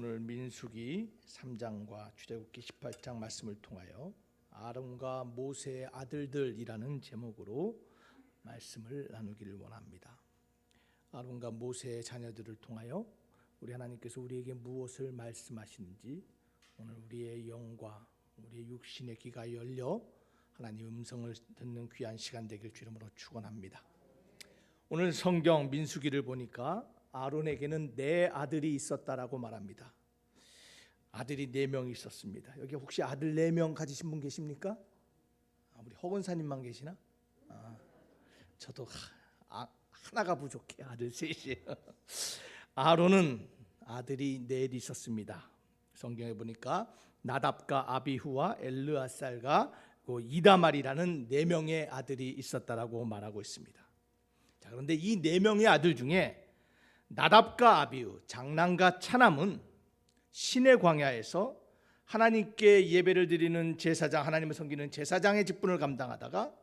오늘 민수기 3장과 출애굽기 18장 말씀을 통하여 아론과 모세의 아들들이라는 제목으로 말씀을 나누기를 원합니다. 아론과 모세의 자녀들을 통하여 우리 하나님께서 우리에게 무엇을 말씀하시는지 오늘 우리의 영과 우리의 육신의 귀가 열려 하나님 음성을 듣는 귀한 시간 되길 주 이름으로 축원합니다. 오늘 성경 민수기를 보니까 아론에게는 4 아들이 있었다라고 말합니다. 아들이 4명이 있었습니다. 여기 혹시 아들 4명 가지신 분 계십니까? 우리 허건사님만 계시나? 저도 하나가 부족해. 아들 3이에요. 아론은 아들이 4 있었습니다. 성경에 보니까 나답과 아비후와 엘르아살과 이다말이라는 4명의 아들이 있었다라고 말하고 있습니다. 자, 그런데 이 4명의 아들 중에 나답과 아비후, 장남과 차남은 신의 광야에서 하나님께 예배를 드리는 제사장, 하나님을 섬기는 제사장의 직분을 감당하다가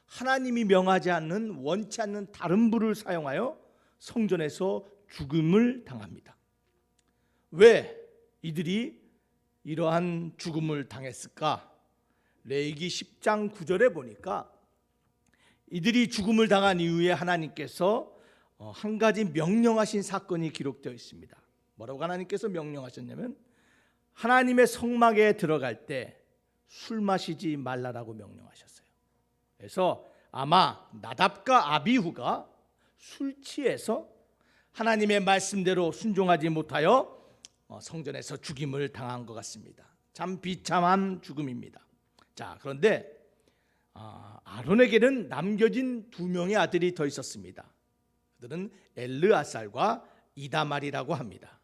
하나님이 명하지 않는, 원치 않는 다른 불을 사용하여 성전에서 죽음을 당합니다. 왜 이들이 이러한 죽음을 당했을까? 레위기 10장 9절에 보니까 이들이 죽음을 당한 이후에 하나님께서 한 가지 명령하신 사건이 기록되어 있습니다. 뭐라고 하나님께서 명령하셨냐면 하나님의 성막에 들어갈 때 술 마시지 말라라고 명령하셨어요. 그래서 아마 나답과 아비후가 술 취해서 하나님의 말씀대로 순종하지 못하여 성전에서 죽임을 당한 것 같습니다. 참 비참한 죽음입니다. 자, 그런데 아론에게는 남겨진 2명의 아들이 더 있었습니다. 그들은 엘르아살과 이다말이라고 합니다.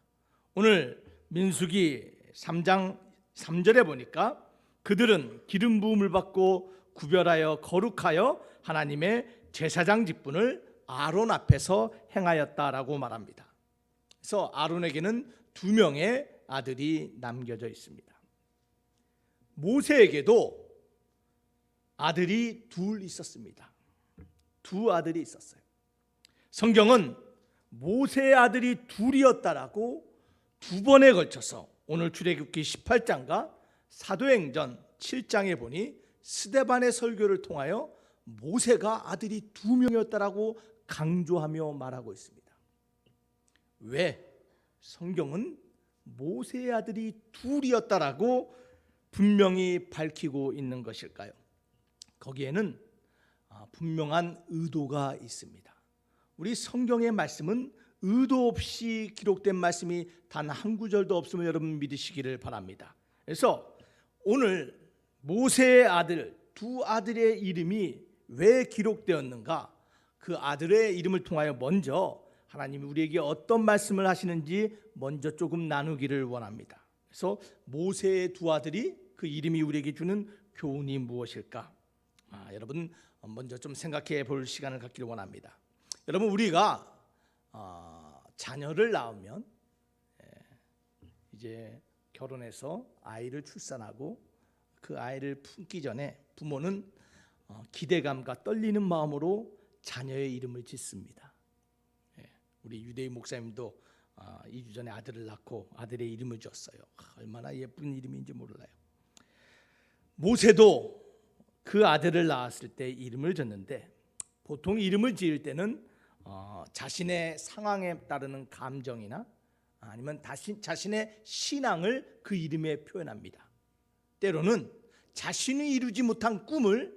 오늘 민수기 3장 3절에 보니까 그들은 기름 부음을 받고 구별하여 거룩하여 하나님의 제사장 직분을 아론 앞에서 행하였다라고 말합니다. 그래서 아론에게는 2명의 아들이 남겨져 있습니다. 모세에게도 아들이 2 있었습니다. 2 아들이 있었어요. 성경은 모세의 아들이 2이었다라고 2번에 걸쳐서 오늘 출애굽기 18장과 사도행전 7장에 보니 스데반의 설교를 통하여 모세가 아들이 2명이었다라고 강조하며 말하고 있습니다. 왜 성경은 모세의 아들이 2이었다라고 분명히 밝히고 있는 것일까요? 거기에는 분명한 의도가 있습니다. 우리 성경의 말씀은 의도 없이 기록된 말씀이 단 한 구절도 없음을 여러분 믿으시기를 바랍니다. 그래서 오늘 모세의 아들, 2 아들의 이름이 왜 기록되었는가? 그 아들의 이름을 통하여 먼저 하나님이 우리에게 어떤 말씀을 하시는지 먼저 조금 나누기를 원합니다. 그래서 모세의 2 아들이 그 이름이 우리에게 주는 교훈이 무엇일까? 여러분 먼저 좀 생각해 볼 시간을 갖기를 원합니다. 여러분 우리가 자녀를 낳으면 이제 결혼해서 아이를 출산하고 그 아이를 품기 전에 부모는 기대감과 떨리는 마음으로 자녀의 이름을 짓습니다. 우리 유대인 목사님도 2주 전에 아들을 낳고 아들의 이름을 줬어요. 얼마나 예쁜 이름인지 몰라요. 모세도 그 아들을 낳았을 때 이름을 줬는데 보통 이름을 지을 때는 자신의 상황에 따르는 감정이나 아니면 자신의 신앙을 그 이름에 표현합니다. 때로는 자신이 이루지 못한 꿈을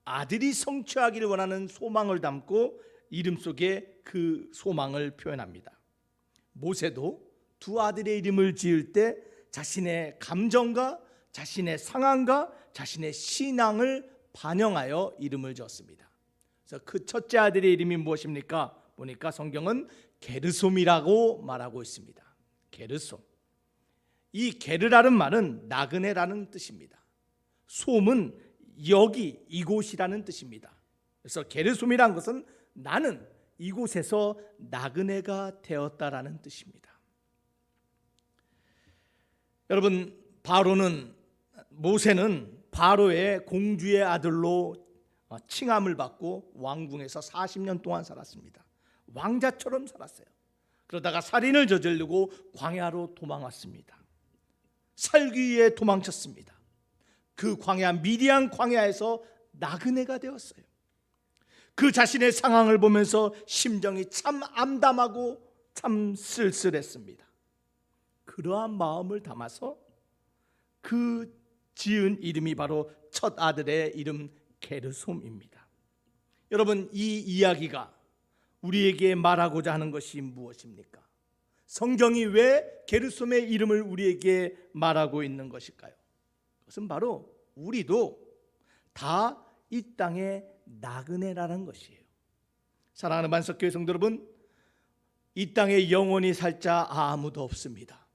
아들이 성취하기를 원하는 소망을 담고 이름 속에 그 소망을 표현합니다. 모세도 2 아들의 이름을 지을 때 자신의 감정과 자신의 상황과 자신의 신앙을 반영하여 이름을 지었습니다. 그래서 그 첫째 아들의 이름이 무엇입니까? 보니까 성경은 게르솜이라고 말하고 있습니다. 게르솜. 이 게르라는 말은 나그네라는 뜻입니다. 솜은 여기, 이곳이라는 뜻입니다. 그래서 게르솜이라는 것은 나는 이곳에서 나그네가 되었다라는 뜻입니다. 여러분 모세는 바로의 공주의 아들로 칭함을 받고 왕궁에서 40년 동안 살았습니다. 왕자처럼 살았어요. 그러다가 살인을 저지르고 광야로 도망왔습니다. 살기 위해 도망쳤습니다. 그 광야, 미디안 광야에서 나그네가 되었어요. 그 자신의 상황을 보면서 심정이 참 암담하고 참 쓸쓸했습니다. 그러한 마음을 담아서 그 지은 이름이 바로 첫 아들의 이름 게르솜입니다. 여러분, 이 이야기가 우리에게 말하고자 하는 것이 무엇입니까? 성경이 왜 게르솜의 이름을 우리에게 말하고 있는 것일까요? 그것은 바로 우리도 다 이 땅의 나그네라는 것이에요. 사랑하는 만석교회 성도 여러분, 이 땅에 영원히 살 자 아무도 없습니다.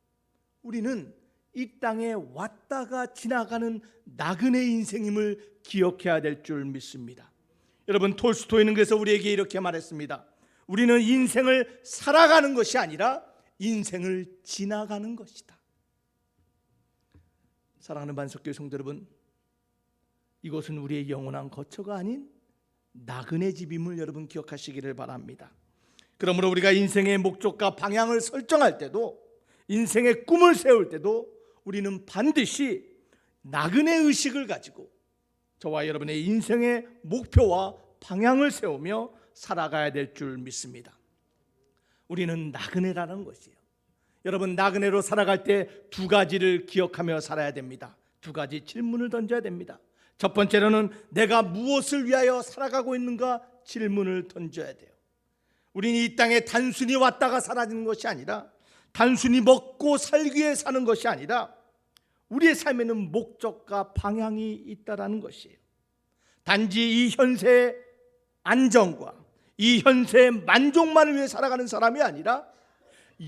우리는 이 땅에 왔다가 지나가는 나그네 인생임을 기억해야 될 줄 믿습니다. 여러분, 톨스토이는 그래서 우리에게 이렇게 말했습니다. 우리는 인생을 살아가는 것이 아니라 인생을 지나가는 것이다. 사랑하는 만석교회 성도 여러분, 이곳은 우리의 영원한 거처가 아닌 나그네 집임을 여러분 기억하시기를 바랍니다. 그러므로 우리가 인생의 목적과 방향을 설정할 때도, 인생의 꿈을 세울 때도 우리는 반드시 나그네 의식을 가지고 저와 여러분의 인생의 목표와 방향을 세우며 살아가야 될 줄 믿습니다. 우리는 나그네라는 것이에요. 여러분, 나그네로 살아갈 때 두 가지를 기억하며 살아야 됩니다. 두 가지 질문을 던져야 됩니다. 첫 번째로는 내가 무엇을 위하여 살아가고 있는가 질문을 던져야 돼요. 우리는 이 땅에 단순히 왔다가 사라지는 것이 아니라, 단순히 먹고 살기 위해 사는 것이 아니라 우리의 삶에는 목적과 방향이 있다라는 것이에요. 단지 이 현세의 안정과 이 현세의 만족만을 위해 살아가는 사람이 아니라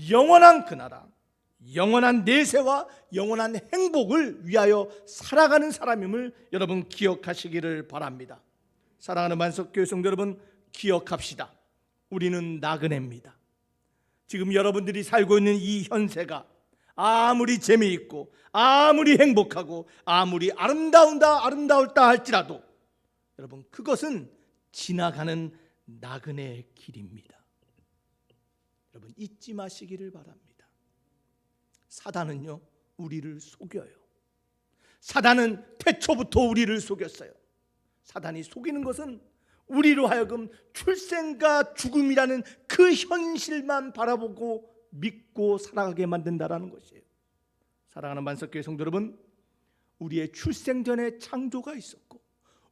영원한 그 나라, 영원한 내세와 영원한 행복을 위하여 살아가는 사람임을 여러분 기억하시기를 바랍니다. 사랑하는 만석교회 성도 여러분, 기억합시다. 우리는 나그네입니다. 지금 여러분들이 살고 있는 이 현세가 아무리 재미있고 아무리 행복하고 아무리 아름다울다 할지라도 여러분, 그것은 지나가는 나그네의 길입니다. 여러분, 잊지 마시기를 바랍니다. 사단은요, 우리를 속여요. 사단은 태초부터 우리를 속였어요. 사단이 속이는 것은 우리로 하여금 출생과 죽음이라는 그 현실만 바라보고 믿고 살아가게 만든다라는 것이에요. 사랑하는 만석교회 성도 여러분, 우리의 출생 전에 창조가 있었고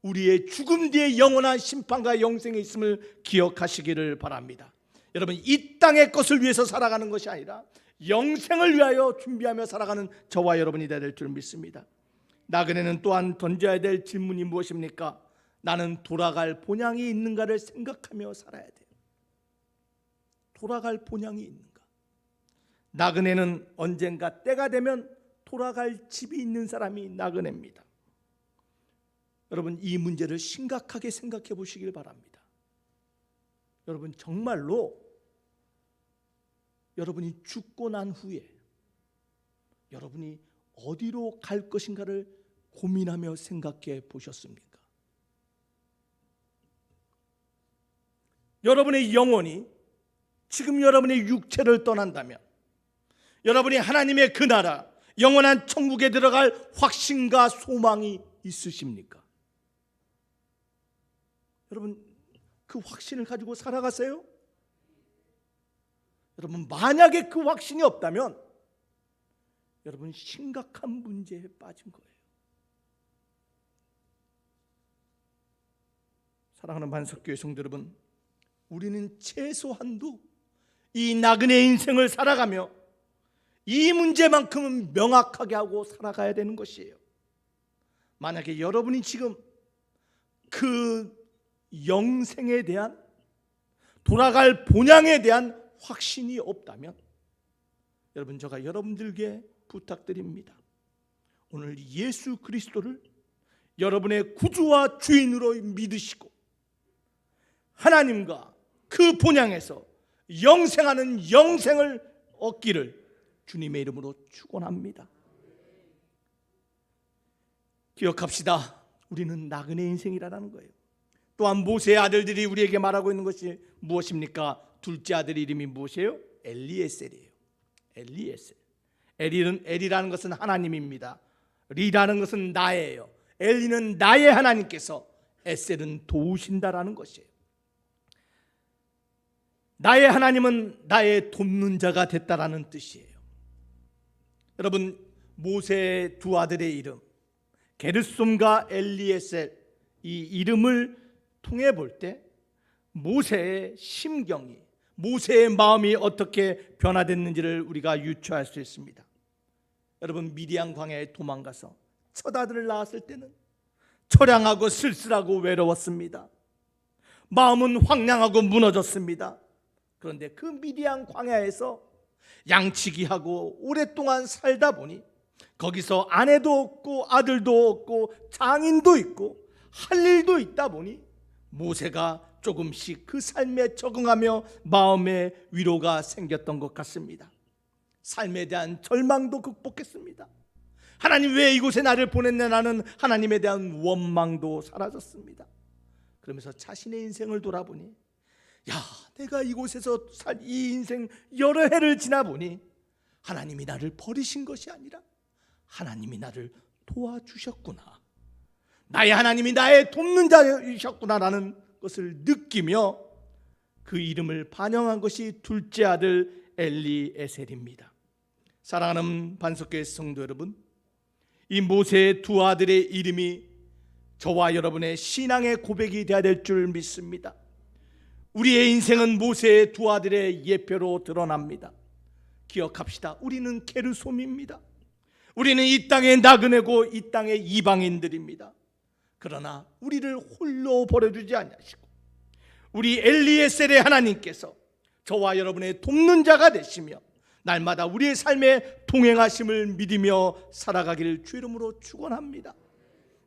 우리의 죽음 뒤에 영원한 심판과 영생이 있음을 기억하시기를 바랍니다. 여러분, 이 땅의 것을 위해서 살아가는 것이 아니라 영생을 위하여 준비하며 살아가는 저와 여러분이 되어야 될 줄 믿습니다. 나그네는 또한 던져야 될 질문이 무엇입니까? 나는 돌아갈 본향이 있는가를 생각하며 살아야 돼요. 돌아갈 본향이 있는가? 나그네는 언젠가 때가 되면 돌아갈 집이 있는 사람이 나그네입니다. 여러분, 이 문제를 심각하게 생각해 보시길 바랍니다. 여러분, 정말로 여러분이 죽고 난 후에 여러분이 어디로 갈 것인가를 고민하며 생각해 보셨습니까? 여러분의 영혼이 지금 여러분의 육체를 떠난다면 여러분이 하나님의 그 나라, 영원한 천국에 들어갈 확신과 소망이 있으십니까? 여러분, 그 확신을 가지고 살아가세요? 여러분, 만약에 그 확신이 없다면 여러분 심각한 문제에 빠진 거예요. 사랑하는 만석교회 성도 여러분, 우리는 최소한도 이 나그네 인생을 살아가며 이 문제만큼은 명확하게 하고 살아가야 되는 것이에요. 만약에 여러분이 지금 그 영생에 대한, 돌아갈 본향에 대한 확신이 없다면 여러분, 제가 여러분들에게 부탁드립니다. 오늘 예수 그리스도를 여러분의 구주와 주인으로 믿으시고 하나님과 그 본향에서 영생하는 영생을 얻기를 주님의 이름으로 축원합니다. 기억합시다. 우리는 나그네 인생이라는 거예요. 또한 모세의 아들들이 우리에게 말하고 있는 것이 무엇입니까? 둘째 아들 이름이 무엇이에요? 엘리에셀이에요. 엘리에셀. 엘이라는 것은 하나님입니다. 리라는 것은 나예요. 엘리는 나의 하나님께서, 에셀은 도우신다라는 것이에요. 나의 하나님은 나의 돕는 자가 됐다라는 뜻이에요. 여러분, 모세의 두 아들의 이름 게르솜과 엘리에셀, 이 이름을 통해 볼 때 모세의 심경이, 모세의 마음이 어떻게 변화됐는지를 우리가 유추할 수 있습니다. 여러분, 미디안 광야에 도망가서 첫 아들을 낳았을 때는 처량하고 쓸쓸하고 외로웠습니다. 마음은 황량하고 무너졌습니다. 그런데 그 미디안 광야에서 양치기하고 오랫동안 살다 보니 거기서 아내도 없고 아들도 없고 장인도 있고 할 일도 있다 보니 모세가 조금씩 그 삶에 적응하며 마음의 위로가 생겼던 것 같습니다. 삶에 대한 절망도 극복했습니다. 하나님, 왜 이곳에 나를 보냈냐라는 하나님에 대한 원망도 사라졌습니다. 그러면서 자신의 인생을 돌아보니, 야, 내가 이곳에서 살 이 인생 여러 해를 지나보니 하나님이 나를 버리신 것이 아니라 하나님이 나를 도와주셨구나, 나의 하나님이 나의 돕는 자이셨구나라는 것을 느끼며 그 이름을 반영한 것이 둘째 아들 엘리에셀입니다. 사랑하는 반석교회 성도 여러분, 이 모세의 두 아들의 이름이 저와 여러분의 신앙의 고백이 되어야 될 줄 믿습니다. 우리의 인생은 모세의 두 아들의 예표로 드러납니다. 기억합시다. 우리는 게르솜입니다. 우리는 이 땅의 나그네고 이 땅의 이방인들입니다. 그러나 우리를 홀로 버려두지 않으시고 우리 엘리에셀의 하나님께서 저와 여러분의 돕는 자가 되시며 날마다 우리의 삶에 동행하심을 믿으며 살아가기를 주 이름으로 축원합니다.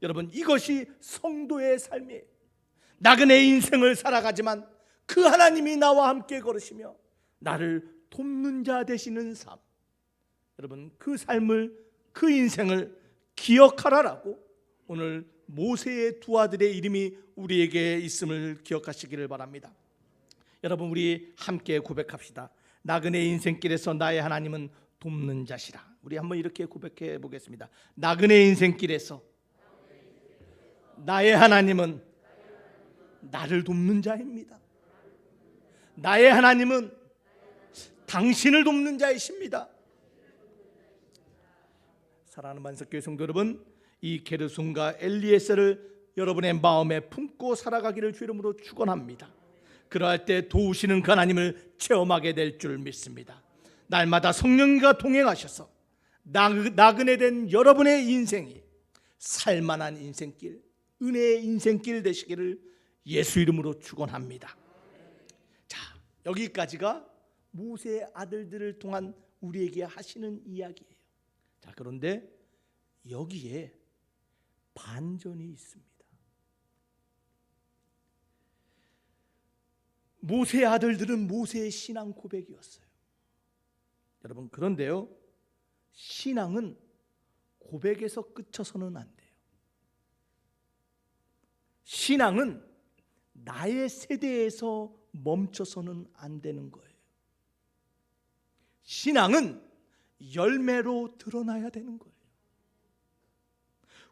여러분, 이것이 성도의 삶이에요. 나그네 인생을 살아가지만 그 하나님이 나와 함께 걸으시며 나를 돕는 자 되시는 삶, 여러분, 그 삶을, 그 인생을 기억하라라고 오늘 모세의 두 아들의 이름이 우리에게 있음을 기억하시기를 바랍니다. 여러분, 우리 함께 고백합시다. 나그네 인생길에서 나의 하나님은 돕는 자시라. 우리 한번 이렇게 고백해 보겠습니다. 나그네 인생길에서 나의 하나님은 나를 돕는 자입니다. 나의 하나님은 당신을 돕는 자이십니다. 사랑하는 만석교회 성도 여러분, 이 게르솜과 엘리에셀을 여러분의 마음에 품고 살아가기를 주 이름으로 축원합니다. 그러할 때 도우시는 그 하나님을 체험하게 될 줄 믿습니다. 날마다 성령과 동행하셔서 나그네된 여러분의 인생이 살만한 인생길, 은혜의 인생길 되시기를 예수 이름으로 축원합니다. 자, 여기까지가 모세의 아들들을 통한 우리에게 하시는 이야기예요. 자, 그런데 여기에 반전이 있습니다. 모세의 아들들은 모세의 신앙 고백이었어요. 여러분, 그런데요, 신앙은 고백에서 그쳐서는 안 돼요. 신앙은 나의 세대에서 멈춰서는 안 되는 거예요. 신앙은 열매로 드러나야 되는 거예요.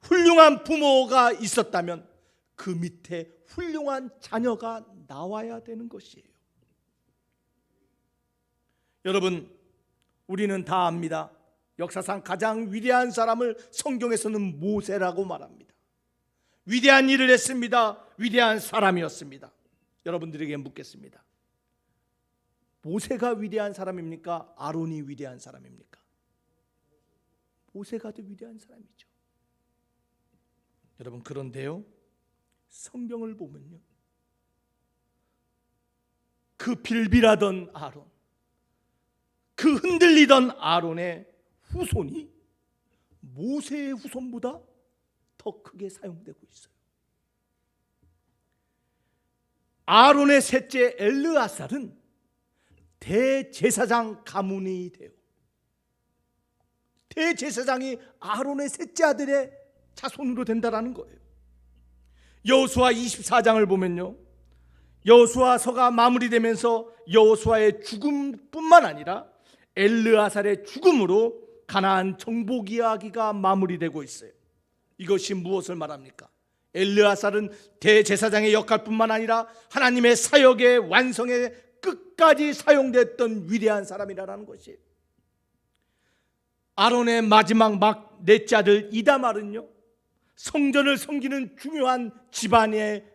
훌륭한 부모가 있었다면 그 밑에 훌륭한 자녀가 나와야 되는 것이에요. 여러분, 우리는 다 압니다. 역사상 가장 위대한 사람을 성경에서는 모세라고 말합니다. 위대한 일을 했습니다. 위대한 사람이었습니다. 여러분들에게 묻겠습니다. 모세가 위대한 사람입니까? 아론이 위대한 사람입니까? 모세가 더 위대한 사람이죠. 여러분, 그런데요, 성경을 보면요, 그 빌빌하던 아론, 그 흔들리던 아론의 후손이 모세의 후손보다 더 크게 사용되고 있어요. 아론의 셋째 엘르아살은 대제사장 가문이 되어 대제사장이 아론의 셋째 아들의 자손으로 된다라는 거예요. 여호수아 24장을 보면요, 여호수아서가 마무리되면서 여호수아의 죽음뿐만 아니라 엘르아살의 죽음으로 가나안 정복 이야기가 마무리되고 있어요. 이것이 무엇을 말합니까? 엘르아살은 대제사장의 역할뿐만 아니라 하나님의 사역의 완성에 끝까지 사용됐던 위대한 사람이라는 것이에요. 아론의 마지막 넷째 아들 이다말은요, 성전을 섬기는 중요한 집안의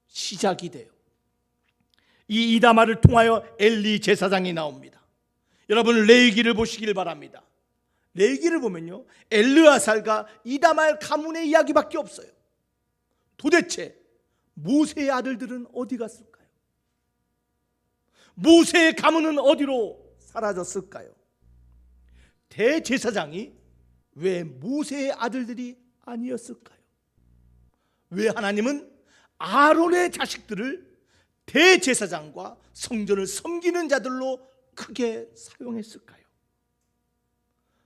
시작이 돼요. 이 이다말을 통하여 엘리 제사장이 나옵니다. 여러분, 레위기를 보시길 바랍니다. 레위기를 보면요, 엘르아살과 이다말 가문의 이야기밖에 없어요. 도대체 모세의 아들들은 어디 갔을까요? 모세의 가문은 어디로 사라졌을까요? 대제사장이 왜 모세의 아들들이 아니었을까요? 왜 하나님은 아론의 자식들을 대제사장과 성전을 섬기는 자들로 크게 사용했을까요?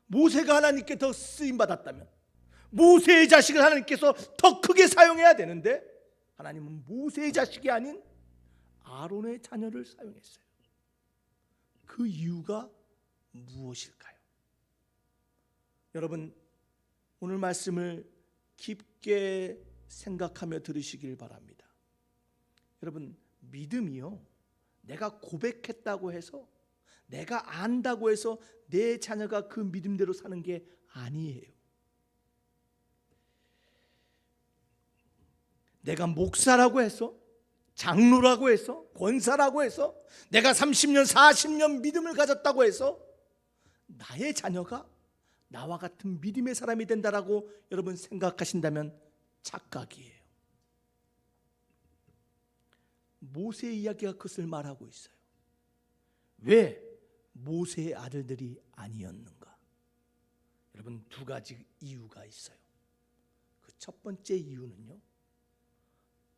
모세가 하나님께 더 쓰임받았다면, 모세의 자식을 하나님께서 더 크게 사용해야 되는데, 하나님은 모세의 자식이 아닌 아론의 자녀를 사용했어요. 그 이유가 무엇일까요? 여러분, 오늘 말씀을 깊게 생각하며 들으시길 바랍니다. 여러분, 믿음이요, 내가 고백했다고 해서, 내가 안다고 해서 내 자녀가 그 믿음대로 사는 게 아니에요. 내가 목사라고 해서, 장로라고 해서, 권사라고 해서, 내가 30년 40년 믿음을 가졌다고 해서 나의 자녀가 나와 같은 믿음의 사람이 된다라고 여러분 생각하신다면 착각이에요. 모세의 이야기가 그것을 말하고 있어요. 왜 모세의 아들들이 아니었는가? 여러분, 두 가지 이유가 있어요. 그 첫 번째 이유는요,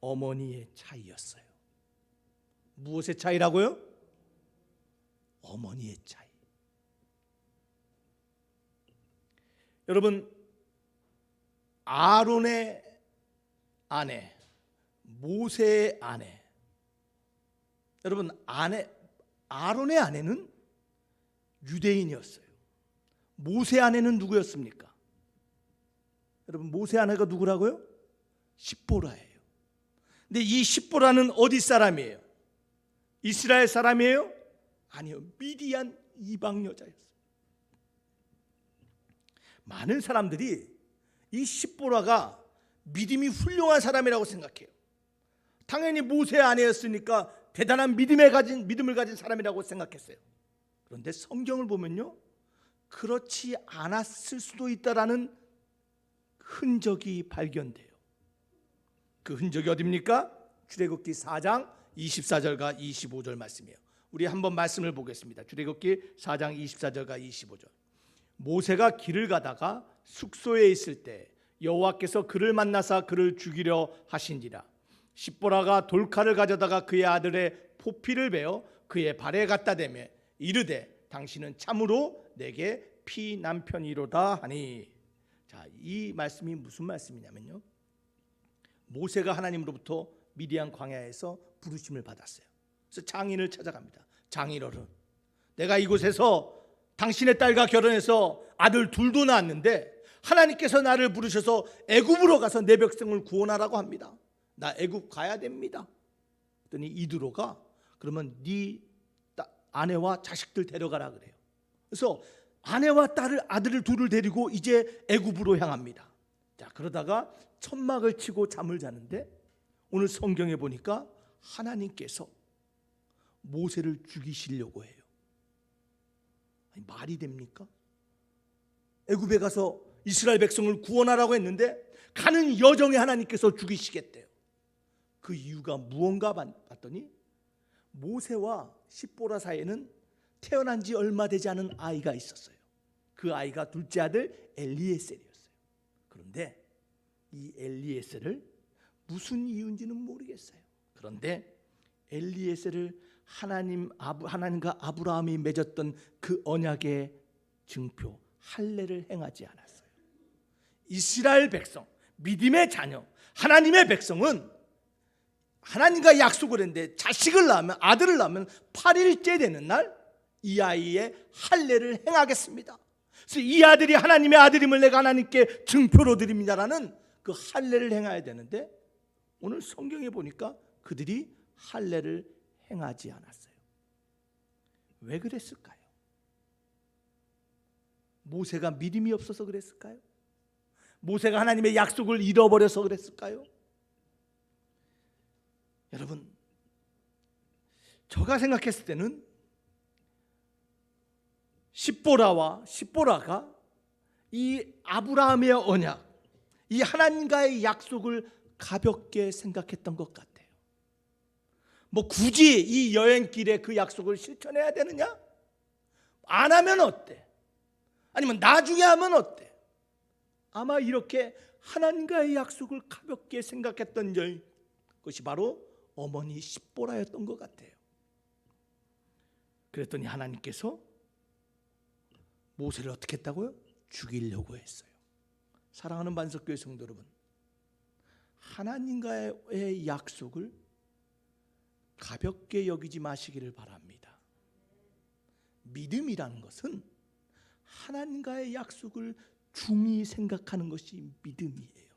어머니의 차이였어요. 무엇의 차이라고요? 어머니의 차이. 여러분, 아론의 아내, 모세의 아내, 여러분, 아론의 아내는 유대인이었어요. 모세 아내는 누구였습니까? 여러분, 모세 아내가 누구라고요? 십보라예요. 근데 이 십보라는 어디 사람이에요? 이스라엘 사람이에요? 아니요, 미디안 이방 여자였어요. 많은 사람들이 이 십보라가 믿음이 훌륭한 사람이라고 생각해요. 당연히 모세의 아내였으니까 대단한 믿음을 가진 사람이라고 생각했어요. 그런데 성경을 보면요, 그렇지 않았을 수도 있다라는 흔적이 발견돼요. 그 흔적이 어디입니까? 출애굽기 4장 24절과 25절 말씀이에요. 우리 한번 말씀을 보겠습니다. 출애굽기 4장 24절과 25절. 모세가 길을 가다가 숙소에 있을 때 여호와께서 그를 만나사 그를 죽이려 하신지라. 십보라가 돌칼을 가져다가 그의 아들의 포피를 베어 그의 발에 갖다 대며 이르되 당신은 참으로 내게 피남편이로다 하니. 자, 이 말씀이 무슨 말씀이냐면요, 모세가 하나님으로부터 미디안 광야에서 부르심을 받았어요. 그래서 장인을 찾아갑니다. 장인어른, 내가 이곳에서 당신의 딸과 결혼해서 아들 둘도 낳았는데 하나님께서 나를 부르셔서 애굽으로 가서 내 백성을 구원하라고 합니다. 나 애굽 가야 됩니다. 그랬더니 이드로가 그러면 네 아내와 자식들 데려가라 그래요. 그래서 아내와 아들을 둘을 데리고 이제 애굽으로 향합니다. 자, 그러다가 천막을 치고 잠을 자는데 오늘 성경에 보니까 하나님께서 모세를 죽이시려고 해요. 아니, 말이 됩니까? 애굽에 가서 이스라엘 백성을 구원하라고 했는데 가는 여정에 하나님께서 죽이시겠대요. 그 이유가 무언가 봤더니 모세와 십보라 사이에는 태어난 지 얼마 되지 않은 아이가 있었어요. 그 아이가 둘째 아들 엘리에셀이었어요. 그런데 이 엘리에셀을 무슨 이유인지는 모르겠어요. 그런데 엘리에셀을 하나님과 아브라함이 맺었던 그 언약의 증표 할례를 행하지 않았어요. 이스라엘 백성, 믿음의 자녀, 하나님의 백성은 하나님과 약속을 했는데 자식을 낳으면, 아들을 낳으면 8일째 되는 날 이 아이의 할례를 행하겠습니다. 그래서 이 아들이 하나님의 아들임을 내가 하나님께 증표로 드립니다라는 그 할례를 행해야 되는데, 오늘 성경에 보니까 그들이 할례를 행하지 않았어요. 왜 그랬을까요? 모세가 믿음이 없어서 그랬을까요? 모세가 하나님의 약속을 잃어버려서 그랬을까요? 여러분, 제가 생각했을 때는 십보라가 이 아브라함의 언약, 이 하나님과의 약속을 가볍게 생각했던 것 같아요. 뭐 굳이 이 여행길에 그 약속을 실천해야 되느냐? 안 하면 어때? 아니면 나중에 하면 어때? 아마 이렇게 하나님과의 약속을 가볍게 생각했던 것이 바로 어머니 십보라였던 것 같아요. 그랬더니 하나님께서 모세를 어떻게 했다고요? 죽이려고 했어요. 사랑하는 반석교회 성도 여러분, 하나님과의 약속을 가볍게 여기지 마시기를 바랍니다. 믿음이라는 것은 하나님과의 약속을 중히 생각하는 것이 믿음이에요.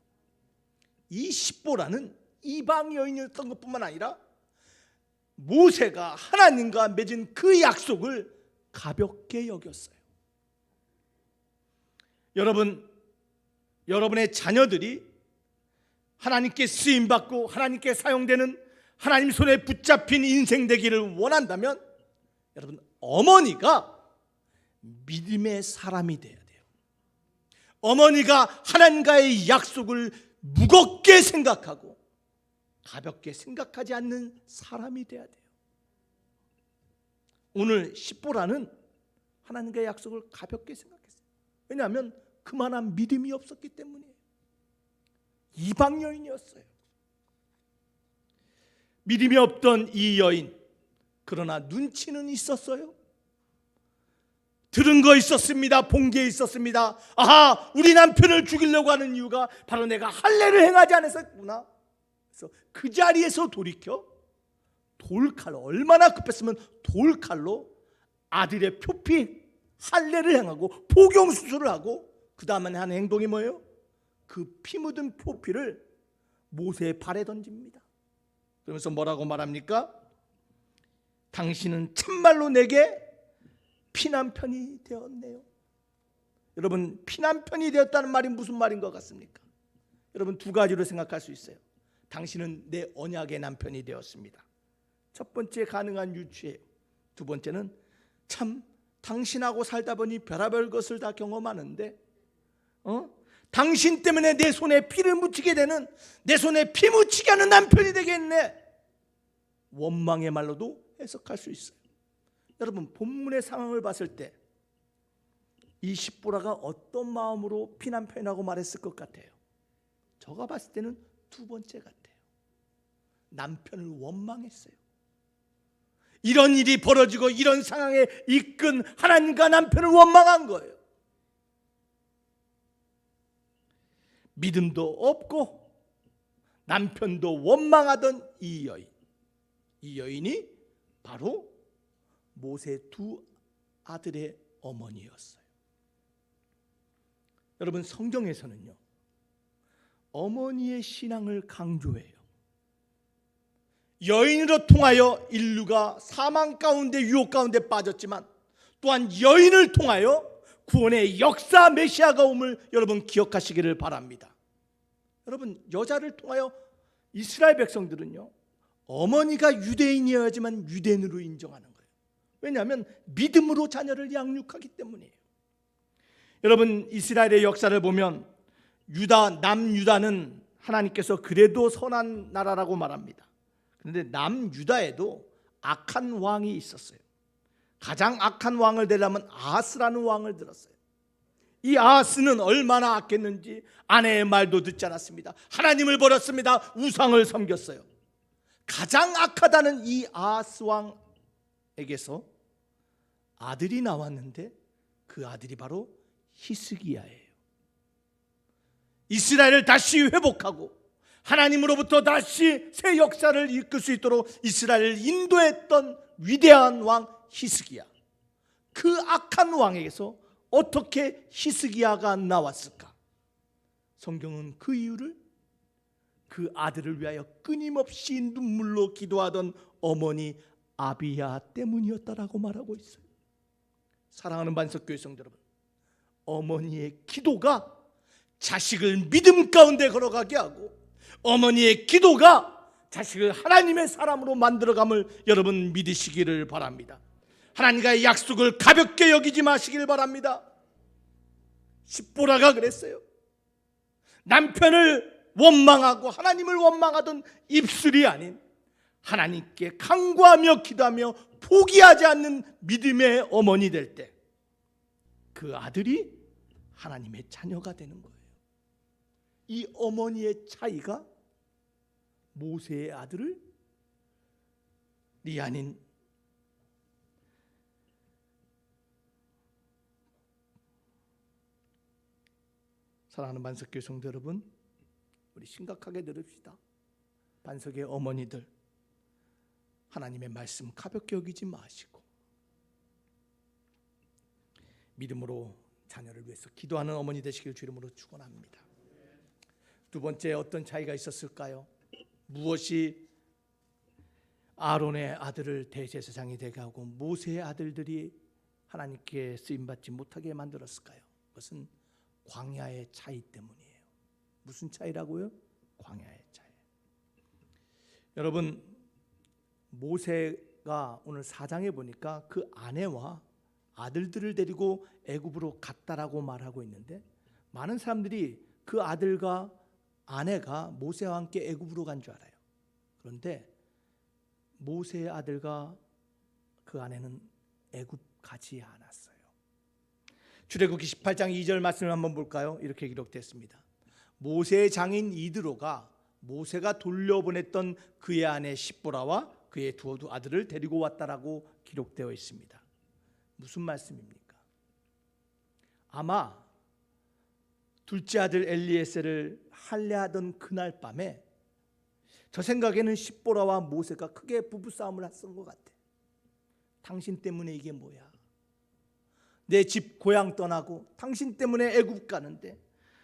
이 십보라는 이방 여인이었던 것뿐만 아니라 모세가 하나님과 맺은 그 약속을 가볍게 여겼어요. 여러분의 자녀들이 하나님께 쓰임받고 하나님께 사용되는, 하나님 손에 붙잡힌 인생 되기를 원한다면, 여러분, 어머니가 믿음의 사람이 돼야 돼요. 어머니가 하나님과의 약속을 무겁게 생각하고 가볍게 생각하지 않는 사람이 돼야 돼요. 오늘 십보라는 하나님과의 약속을 가볍게 생각했어요. 왜냐하면 그만한 믿음이 없었기 때문이에요. 이방 여인이었어요. 믿음이 없던 이 여인, 그러나 눈치는 있었어요. 들은 거 있었습니다. 본 게 있었습니다. 아하, 우리 남편을 죽이려고 하는 이유가 바로 내가 할례를 행하지 않았었구나. 그래서 그 자리에서 돌이켜 돌칼로, 얼마나 급했으면 돌칼로 아들의 표피 할례를 행하고 포경수술을 하고, 그 다음에 하는 행동이 뭐예요? 그 피 묻은 표피를 모세의 발에 던집니다. 그러면서 뭐라고 말합니까? 당신은 참말로 내게 피난편이 되었네요. 여러분, 피난편이 되었다는 말이 무슨 말인 것 같습니까? 여러분, 두 가지로 생각할 수 있어요. 당신은 내 언약의 남편이 되었습니다. 첫 번째, 가능한 유추예요. 두 번째는 참 당신하고 살다 보니 별의별 것을 다 경험하는데 당신 때문에 내 손에 피를 묻히게 되는, 내 손에 피 묻히게 하는 남편이 되겠네. 원망의 말로도 해석할 수 있어요. 여러분, 본문의 상황을 봤을 때 이 십보라가 어떤 마음으로 피난편이라고 말했을 것 같아요? 제가 봤을 때는 두 번째 같아요. 남편을 원망했어요. 이런 일이 벌어지고 이런 상황에 이끈 하나님과 남편을 원망한 거예요. 믿음도 없고 남편도 원망하던 이 여인이 바로 모세 두 아들의 어머니였어요. 여러분, 성경에서는요, 어머니의 신앙을 강조해요. 여인으로 통하여 인류가 사망 가운데, 유혹 가운데 빠졌지만 또한 여인을 통하여 구원의 역사 메시아가 옴을 여러분 기억하시기를 바랍니다. 여러분, 여자를 통하여 이스라엘 백성들은요, 어머니가 유대인이어야지만 유대인으로 인정하는 거예요. 왜냐하면 믿음으로 자녀를 양육하기 때문이에요. 여러분, 이스라엘의 역사를 보면 남유다는 하나님께서 그래도 선한 나라라고 말합니다. 그런데 남유다에도 악한 왕이 있었어요. 가장 악한 왕을 되려면 아하스라는 왕을 들었어요. 이 아하스는 얼마나 악했는지 아내의 말도 듣지 않았습니다. 하나님을 버렸습니다. 우상을 섬겼어요. 가장 악하다는 이 아하스 왕에게서 아들이 나왔는데 그 아들이 바로 히스기야예요. 이스라엘을 다시 회복하고 하나님으로부터 다시 새 역사를 이끌 수 있도록 이스라엘을 인도했던 위대한 왕 히스기야. 그 악한 왕에게서 어떻게 히스기야가 나왔을까? 성경은 그 이유를 그 아들을 위하여 끊임없이 눈물로 기도하던 어머니 아비야 때문이었다라고 말하고 있어요. 사랑하는 반석교회 성도 여러분, 어머니의 기도가 자식을 믿음 가운데 걸어가게 하고 어머니의 기도가 자식을 하나님의 사람으로 만들어감을 여러분 믿으시기를 바랍니다. 하나님과의 약속을 가볍게 여기지 마시길 바랍니다. 십보라가 그랬어요. 남편을 원망하고 하나님을 원망하던 입술이 아닌 하나님께 간구하며 기도하며 포기하지 않는 믿음의 어머니 될 때 그 아들이 하나님의 자녀가 되는 거예요. 이 어머니의 차이가 모세의 아들을 아닌 사랑하는 반석교회 성도 여러분, 우리 심각하게 들읍시다. 반석의 어머니들, 하나님의 말씀 가볍게 여기지 마시고 믿음으로 자녀를 위해서 기도하는 어머니 되시길 주 이름으로 축원합니다. 두 번째, 어떤 차이가 있었을까요? 무엇이 아론의 아들을 대제사장이 되게 하고 모세의 아들들이 하나님께 쓰임받지 못하게 만들었을까요? 그것은 광야의 차이 때문이에요. 무슨 차이라고요? 광야의 차이. 여러분, 모세가 오늘 4장에 보니까 그 아내와 아들들을 데리고 애굽으로 갔다라고 말하고 있는데, 많은 사람들이 그 아들과 아내가 모세와 함께 애굽으로 간 줄 알아요. 그런데 모세의 아들과 그 아내는 애굽 가지 않았어요. 출애굽기 18장 2절 말씀을 한번 볼까요? 이렇게 기록됐습니다. 모세의 장인 이드로가 모세가 돌려보냈던 그의 아내 십보라와 그의 두 아들을 데리고 왔다라고 기록되어 있습니다. 무슨 말씀입니까? 아마 둘째 아들 엘리에셀을 할례하던 그날 밤에 저 생각에는 십보라와 모세가 크게 부부싸움을 했던 것 같아. 당신 때문에 이게 뭐야? 내 집 고향 떠나고 당신 때문에 애굽 가는데,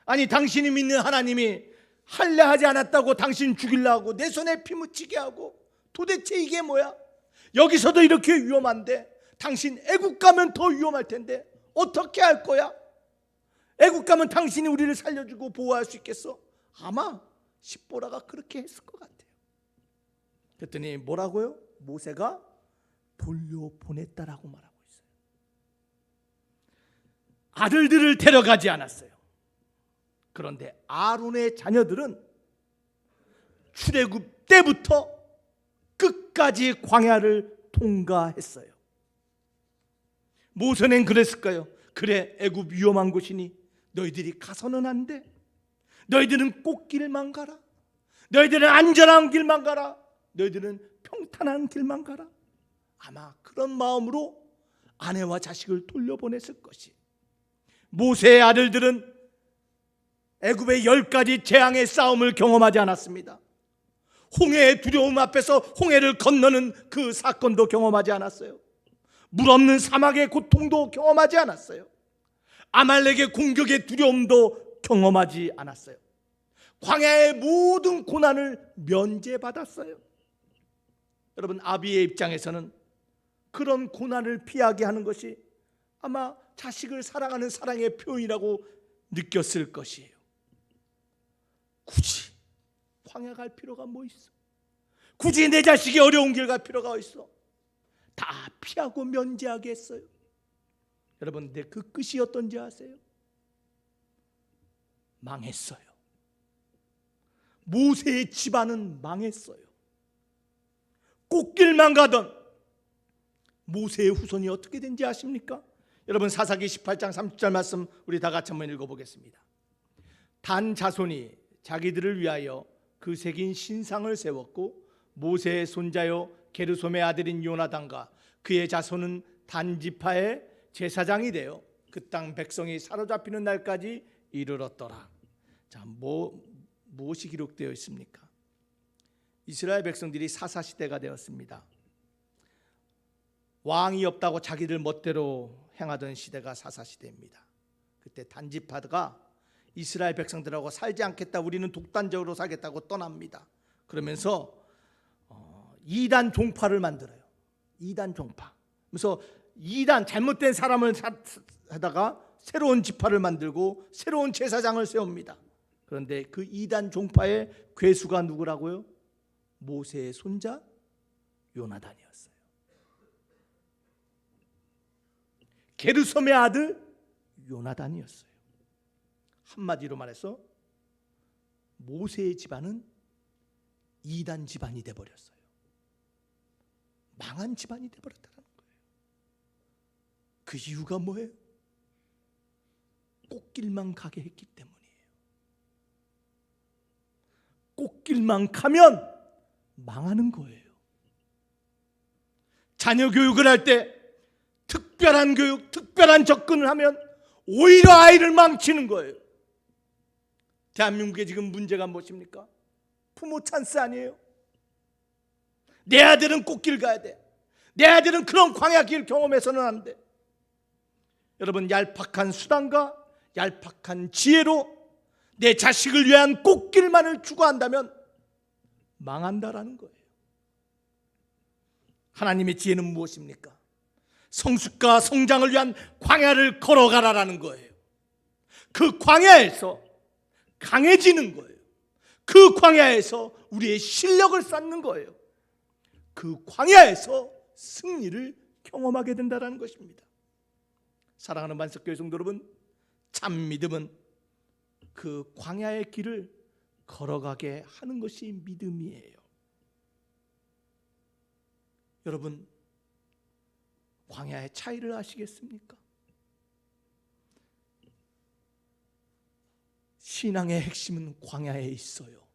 아니 당신이 믿는 하나님이 할례하지 않았다고 당신 죽이려고 내 손에 피 묻히게 하고, 도대체 이게 뭐야? 여기서도 이렇게 위험한데 당신 애굽 가면 더 위험할 텐데 어떻게 할 거야? 애굽 가면 당신이 우리를 살려주고 보호할 수 있겠어? 아마 십보라가 그렇게 했을 것 같아요. 그랬더니 뭐라고요? 모세가 돌려보냈다라고 말하고 있어요. 아들들을 데려가지 않았어요. 그런데 아론의 자녀들은 출애굽 때부터 끝까지 광야를 통과했어요. 모세는 그랬을까요? 그래, 애굽 위험한 곳이니 너희들이 가서는 안 돼. 너희들은 꽃길만 가라. 너희들은 안전한 길만 가라. 너희들은 평탄한 길만 가라. 아마 그런 마음으로 아내와 자식을 돌려보냈을 것이. 모세의 아들들은 애굽의 10가지 재앙의 싸움을 경험하지 않았습니다. 홍해의 두려움 앞에서 홍해를 건너는 그 사건도 경험하지 않았어요. 물 없는 사막의 고통도 경험하지 않았어요. 아말렉의 공격의 두려움도 경험하지 않았어요. 광야의 모든 고난을 면제받았어요. 여러분, 아비의 입장에서는 그런 고난을 피하게 하는 것이 아마 자식을 사랑하는 사랑의 표현이라고 느꼈을 것이에요. 굳이 광야 갈 필요가 뭐 있어? 굳이 내 자식이 어려운 길 갈 필요가 있어? 다 피하고 면제하게 했어요. 여러분, 근데 그 끝이 어떤지 아세요? 망했어요. 모세의 집안은 망했어요. 꽃길만 가던 모세의 후손이 어떻게 된지 아십니까? 여러분, 사사기 18장 30절 말씀 우리 다 같이 한번 읽어보겠습니다. 단 자손이 자기들을 위하여 그 새긴 신상을 세웠고 모세의 손자요 게르솜의 아들인 요나단과 그의 자손은 단 지파의 제사장이 되어 그 땅 백성이 사로잡히는 날까지 이르렀더라. 자, 무엇이 기록되어 있습니까? 이스라엘 백성들이 사사시대가 되었습니다. 왕이 없다고 자기들 멋대로 행하던 시대가 사사시대입니다. 그때 단지파가 이스라엘 백성들하고 살지 않겠다, 우리는 독단적으로 살겠다고 떠납니다. 그러면서 이단 종파를 만들어요. 이단 종파. 그래서 이단, 잘못된 사람을 하다가 새로운 지파를 만들고 새로운 제사장을 세웁니다. 그런데 그 이단 종파의 괴수가 누구라고요? 모세의 손자 요나단이었어요. 게르솜의 아들 요나단이었어요. 한마디로 말해서 모세의 집안은 이단 집안이 되어버렸어요. 망한 집안이 되어버렸다는 거예요. 그 이유가 뭐예요? 꽃길만 가게 했기 때문이에요. 꽃길만 가면 망하는 거예요. 자녀 교육을 할 때 특별한 교육, 특별한 접근을 하면 오히려 아이를 망치는 거예요. 대한민국에 지금 문제가 무엇입니까? 부모 찬스 아니에요? 내 아들은 꽃길 가야 돼. 내 아들은 그런 광야길 경험해서는 안 돼. 여러분, 얄팍한 수단과 얄팍한 지혜로 내 자식을 위한 꽃길만을 추구한다면 망한다라는 거예요. 하나님의 지혜는 무엇입니까? 성숙과 성장을 위한 광야를 걸어가라라는 거예요. 그 광야에서 강해지는 거예요. 그 광야에서 우리의 실력을 쌓는 거예요. 그 광야에서 승리를 경험하게 된다는 것입니다. 사랑하는 만석교회 성도 여러분, 참 믿음은 그 광야의 길을 걸어가게 하는 것이 믿음이에요. 여러분, 광야의 차이를 아시겠습니까? 신앙의 핵심은 광야에 있어요.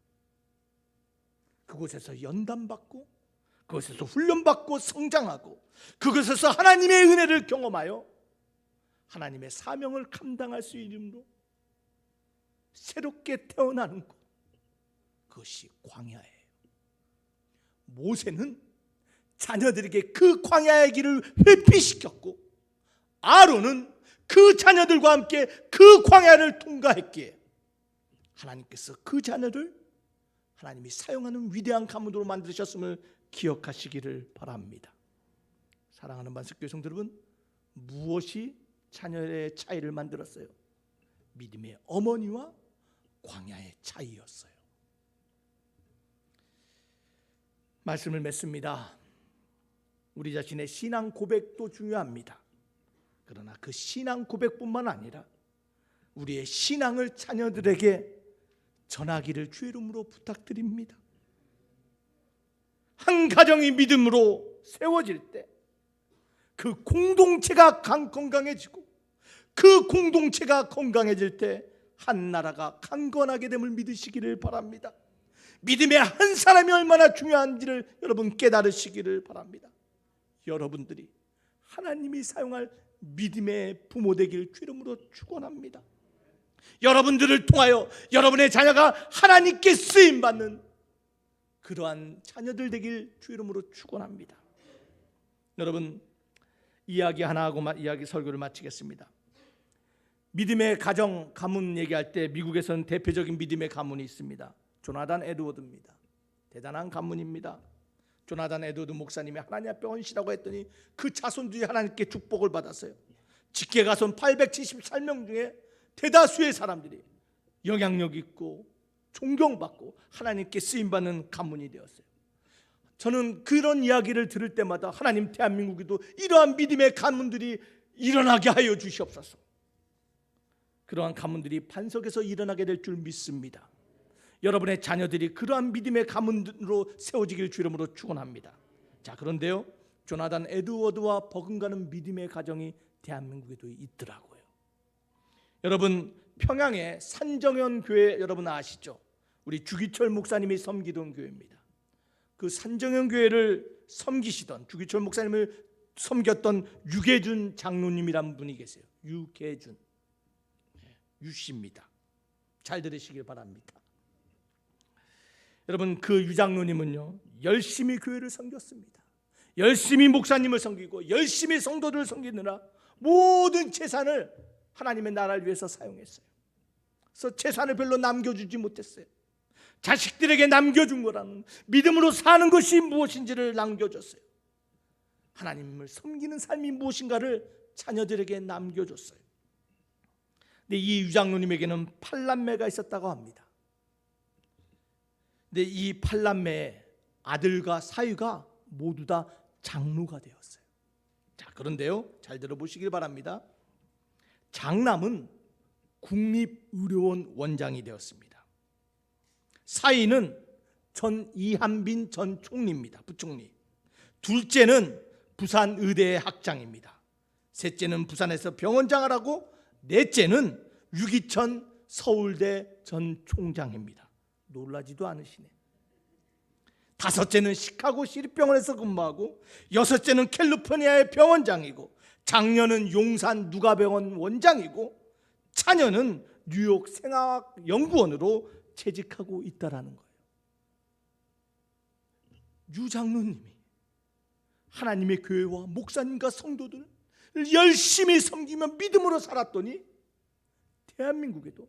그곳에서 연단받고, 그곳에서 훈련받고 성장하고, 그곳에서 하나님의 은혜를 경험하여 하나님의 사명을 감당할 수 있음으로 새롭게 태어나는 것, 그것이 광야예요. 모세는 자녀들에게 그 광야의 길을 회피시켰고, 아론은 그 자녀들과 함께 그 광야를 통과했기에 하나님께서 그 자녀를 하나님이 사용하는 위대한 가문으로 만드셨음을 기억하시기를 바랍니다. 사랑하는 만석교회 성도 여러분, 무엇이 자녀의 차이를 만들었어요? 믿음의 어머니와 광야의 차이였어요. 말씀을 맺습니다. 우리 자신의 신앙 고백도 중요합니다. 그러나 그 신앙 고백뿐만 아니라 우리의 신앙을 자녀들에게 전하기를 주의 이름으로 부탁드립니다. 한 가정이 믿음으로 세워질 때 그 공동체가 건강해지고, 그 공동체가 건강해질 때 한 나라가 강건하게 됨을 믿으시기를 바랍니다. 믿음의 한 사람이 얼마나 중요한지를 여러분 깨달으시기를 바랍니다. 여러분들이 하나님이 사용할 믿음의 부모 되길 주 이름으로 축원합니다. 여러분들을 통하여 여러분의 자녀가 하나님께 쓰임받는 그러한 자녀들 되길 주 이름으로 축원합니다. 여러분, 이야기 하나 하고 이야기 설교를 마치겠습니다. 믿음의 가정, 가문 얘기할 때 미국에서는 대표적인 믿음의 가문이 있습니다. 조나단 에드워드입니다. 대단한 가문입니다. 조나단 에드워드 목사님이 하나님 앞에 헌신하고 했더니 그 자손들이 하나님께 축복을 받았어요. 직계가손 878명 중에 대다수의 사람들이 영향력 있고 존경받고 하나님께 쓰임받는 가문이 되었어요. 저는 그런 이야기를 들을 때마다 하나님, 대한민국에도 이러한 믿음의 가문들이 일어나게 하여 주시옵소서. 그러한 가문들이 반석에서 일어나게 될 줄 믿습니다. 여러분의 자녀들이 그러한 믿음의 가문으로 세워지길 주 이름으로 축원합니다. 자, 그런데요, 조나단 에드워드와 버금가는 믿음의 가정이 대한민국에도 있더라고요. 여러분, 평양의 산정현 교회 여러분 아시죠? 우리 주기철 목사님이 섬기던 교회입니다. 그 산정현 교회를 섬기시던, 주기철 목사님을 섬겼던 유계준 장로님이란 분이 계세요. 유계준, 유씨입니다. 잘 들으시길 바랍니다. 여러분, 그 유장로님은요 열심히 교회를 섬겼습니다. 열심히 목사님을 섬기고 열심히 성도들을 섬기느라 모든 재산을 하나님의 나라를 위해서 사용했어요. 그래서 재산을 별로 남겨주지 못했어요. 자식들에게 남겨준 거라는 믿음으로 사는 것이 무엇인지를 남겨줬어요. 하나님을 섬기는 삶이 무엇인가를 자녀들에게 남겨줬어요. 근데 이 유장로님에게는 8남매가 있었다고 합니다. 근데 이 8남매의 아들과 사위가 모두 다 장로가 되었어요. 자, 그런데요, 잘 들어보시길 바랍니다. 장남은 국립의료원 원장이 되었습니다. 사위는 전 이한빈 전 총리입니다. 부총리. 둘째는 부산의대의 학장입니다. 셋째는 부산에서 병원장을 하고 넷째는 유기천 서울대 전 총장입니다. 놀라지도 않으시네. 다섯째는 시카고 시립병원에서 근무하고 여섯째는 캘리포니아의 병원장이고 장녀는 용산 누가병원 원장이고 차녀는 뉴욕 생화학 연구원으로 재직하고 있다라는 거예요. 유장로님이 하나님의 교회와 목사님과 성도들을 열심히 섬기며 믿음으로 살았더니 대한민국에도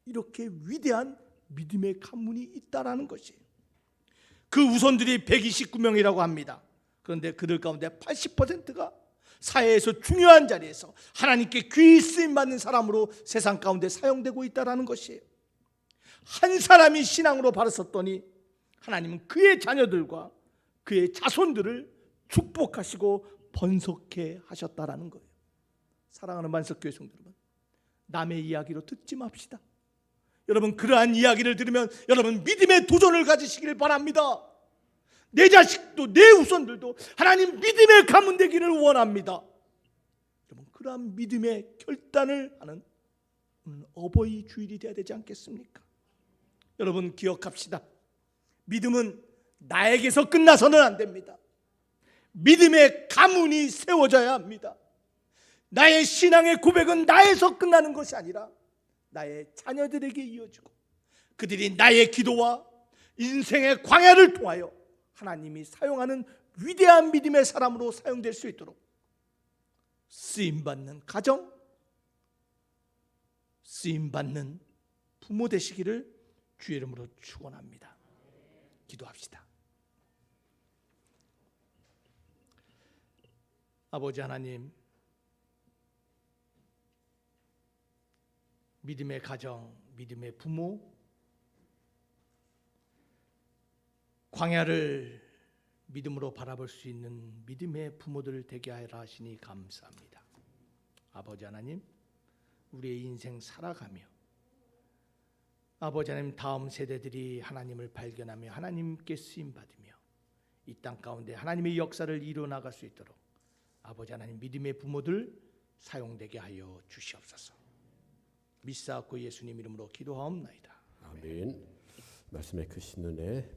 이렇게 위대한 믿음의 가문이 있다라는 것이에요. 그 우선들이 129명이라고 합니다. 그런데 그들 가운데 80%가 사회에서 중요한 자리에서 하나님께 귀히 쓰임받는 사람으로 세상 가운데 사용되고 있다는 것이에요. 한 사람이 신앙으로 바로 섰더니 하나님은 그의 자녀들과 그의 자손들을 축복하시고 번성케 하셨다라는 거예요. 사랑하는 만석교회 성도 여러분, 남의 이야기로 듣지 맙시다. 여러분, 그러한 이야기를 들으면 여러분 믿음의 도전을 가지시길 바랍니다. 내 자식도 내 후손들도 하나님 믿음의 가문 되기를 원합니다. 여러분, 그러한 믿음의 결단을 하는 어버이 주일이 되어야 되지 않겠습니까? 여러분, 기억합시다. 믿음은 나에게서 끝나서는 안 됩니다. 믿음의 가문이 세워져야 합니다. 나의 신앙의 고백은 나에서 끝나는 것이 아니라 나의 자녀들에게 이어지고 그들이 나의 기도와 인생의 광야를 통하여 하나님이 사용하는 위대한 믿음의 사람으로 사용될 수 있도록 쓰임받는 가정, 쓰임받는 부모 되시기를 주의 이름으로 축원합니다. 기도합시다. 아버지 하나님, 믿음의 가정, 믿음의 부모, 광야를 믿음으로 바라볼 수 있는 믿음의 부모들 되게 하라 하시니 감사합니다. 아버지 하나님, 우리의 인생 살아가며 아버지 하나님, 다음 세대들이 하나님을 발견하며 하나님께 쓰임받으며 이 땅 가운데 하나님의 역사를 이루어나갈 수 있도록 아버지 하나님, 믿음의 부모들 사용되게 하여 주시옵소서. 믿사옵고 예수님 이름으로 기도하옵나이다. 아멘. 말씀의 크신 은혜